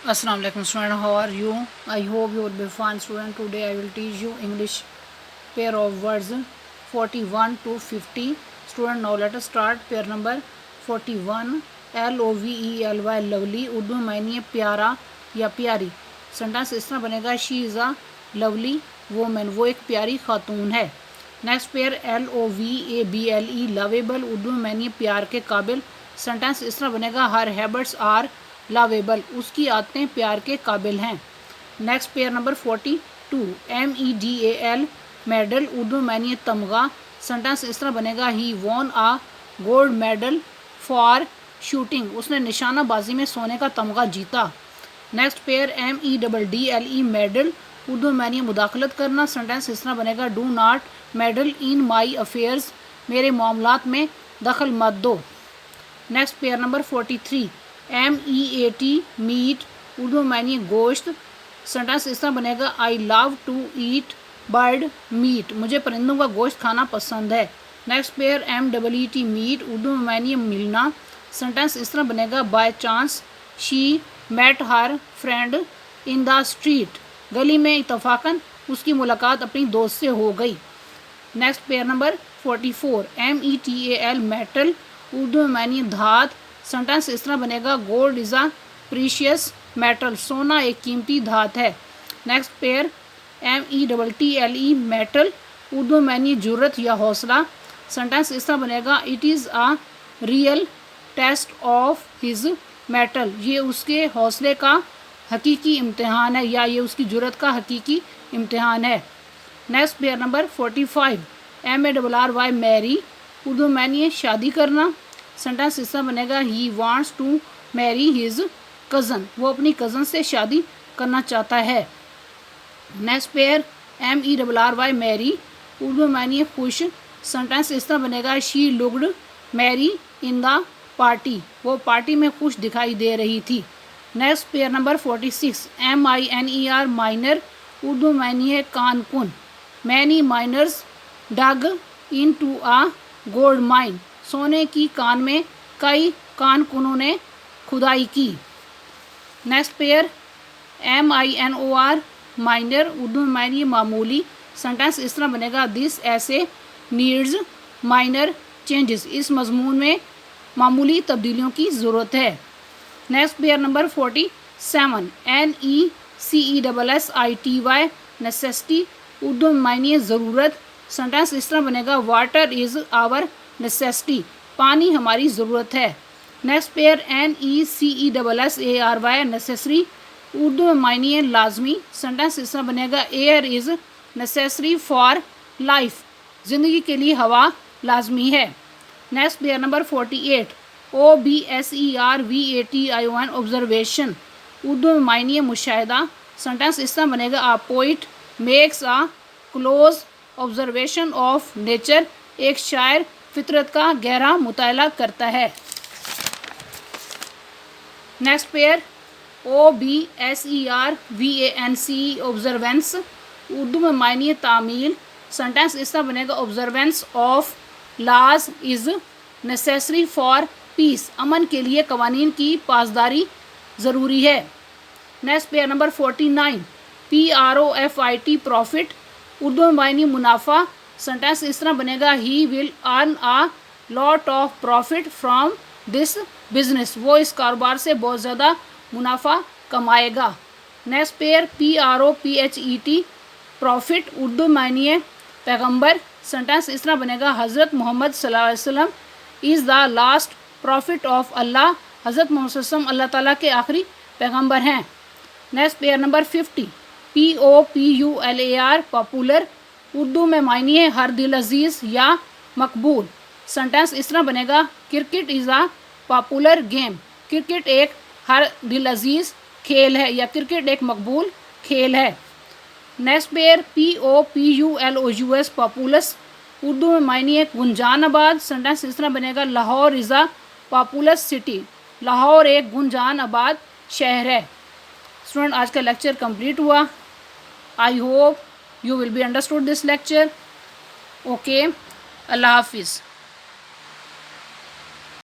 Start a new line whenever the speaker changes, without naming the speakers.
Assalamu alaikum student, how are you? I hope you will be fine student. Today I will teach you English pair of words 41 to 50. Student, now let us start pair number 41. Lovely, lovely Urdu में मायने है प्यारा या प्यारी. Sentence इस तरह बनेगा she is a lovely woman, वो एक प्यारी खातून है. Next pair LOVABLE lovable Urdu में मायने प्यार के काबिल. सेंटेंस इस तरह बनेगा हर हैबिट्स आर लवेबल, उसकी आदतें प्यार के काबिल हैं. Next pair number 42 MEDAL medal Urdu मायने तमगा. सेंटेंस इस तरह बनेगा he won a gold medal for shooting, उसने निशानाबाजी में सोने का तमगा जीता. Next pair MEDDLE meddle Urdu मायने मुदाखलत करना. सेंटेंस इस तरह बनेगा do not meddle in my affairs, मेरे मामलात में दखल मत दो. Next pair number 43 MEAT meat Urdu मायने गोश्त. सेंटेंस इस तरह बनेगा I love to eat bird meat, मुझे परिंदों का गोश्त खाना पसंद है. Next pair MEET meet Urdu में मायने मिलना. सेंटेंस इस तरह बनेगा by chance she met her friend in the street, गली में इत्तफाकन उसकी मुलाकात अपनी दोस्त से हो गई. Next pair number 44 METAL metal Urdu में मायने धात. सेंटेंस इस तरह बनेगा gold is a precious metal, सोना एक कीमती धात है. Next pair METTLE mettle Urdu में मायने जुर्रत या हौसला. सेंटेंस इस तरह बनेगा it is a real test of his mettle, ये उसके हौसले का हकीकी इम्तिहान है या ये उसकी जुर्रत का हकीकी इम्तिहान है. Next pair number 45 MARRY merry Urdu में मायने शादी करना. सेंटेंस इस तरह बनेगा he wants to marry his cousin, वो अपनी कज़न से शादी करना चाहता है. Next pair MERRY merry Urdu में मायने खुश. सेंटेंस इस तरह बनेगा she looked merry in the party, वो पार्टी में खुश दिखाई दे रही थी. Next pair number 46 MINER miner Urdu में मायने कानकुन. Many miners dug in to a gold mine, सोने की कान में कई कानकुनों ने खुदाई की. Next pair MINOR minor Urdu में मायने मामूली. सेंटेंस इस तरह बनेगा दिस ऐसे नीड्स माइनर चेंजेस, इस मजमून में मामूली तब्दीलियों की ज़रूरत है. Next pair number 47 NECESSITY necessity Urdu में मायने ज़रूरत. सेंटेंस इस तरह बनेगा वाटर इज़ आवर नेसेसिटी, पानी हमारी ज़रूरत है. Next pair NECESSARY necessary Urdu में मायने लाजमी. सेंटेंस इस तरह बनेगा air is necessary for life, ज़िंदगी के लिए हवा लाजमी है. Next pair number 48 OBSERVATION observation Urdu में मायने मुशाहिदा. सेंटेंस इस तरह बनेगा a poet makes a close observation of nature, एक शायर फितरत का गहरा मुताला करता है. Next pair OBSERVANCE observance Urdu में मायने तामील. सेंटेंस इस तरह बनेगा observance of laws is necessary for peace, अमन के लिए कवानीन की पासदारी ज़रूरी है. Next pair number 49 PROFIT profit Urdu में मायने मुनाफा. सेंटेंस इस तरह बनेगा he will earn a lot of profit from this business, वो इस कारोबार से बहुत ज़्यादा मुनाफा कमाएगा. Next pair PROPHET prophet Urdu में मायने पैगंबर. सेंटेंस इस तरह बनेगा हज़रत मोहम्मद सल्लल्लाहु अलैहि वसल्लम is the last prophet of Allah, हज़रत मोहम्मद सल्लल्लाहु अलैहि वसल्लम अल्लाह ताला के आखिरी पैगंबर हैं. Next pair number 50 POPULAR popular Urdu में मायने हर दिल अजीज़ या मकबूल. सेंटेंस इस तरह बनेगा cricket is a popular game, cricket एक हर दिल अजीज़ खेल है या क्रिकेट एक मकबूल खेल है. Next pair POPULOUS populous Urdu में मायने गुंजानाबाद. सेंटेंस इस तरह बनेगा Lahore is a populous city, Lahore एक गुंजान आबाद शहर है. स्टूडेंट, आज का लेक्चर कंप्लीट हुआ. I hope you will be understood this lecture. Okay, अल्लाह हाफिज़.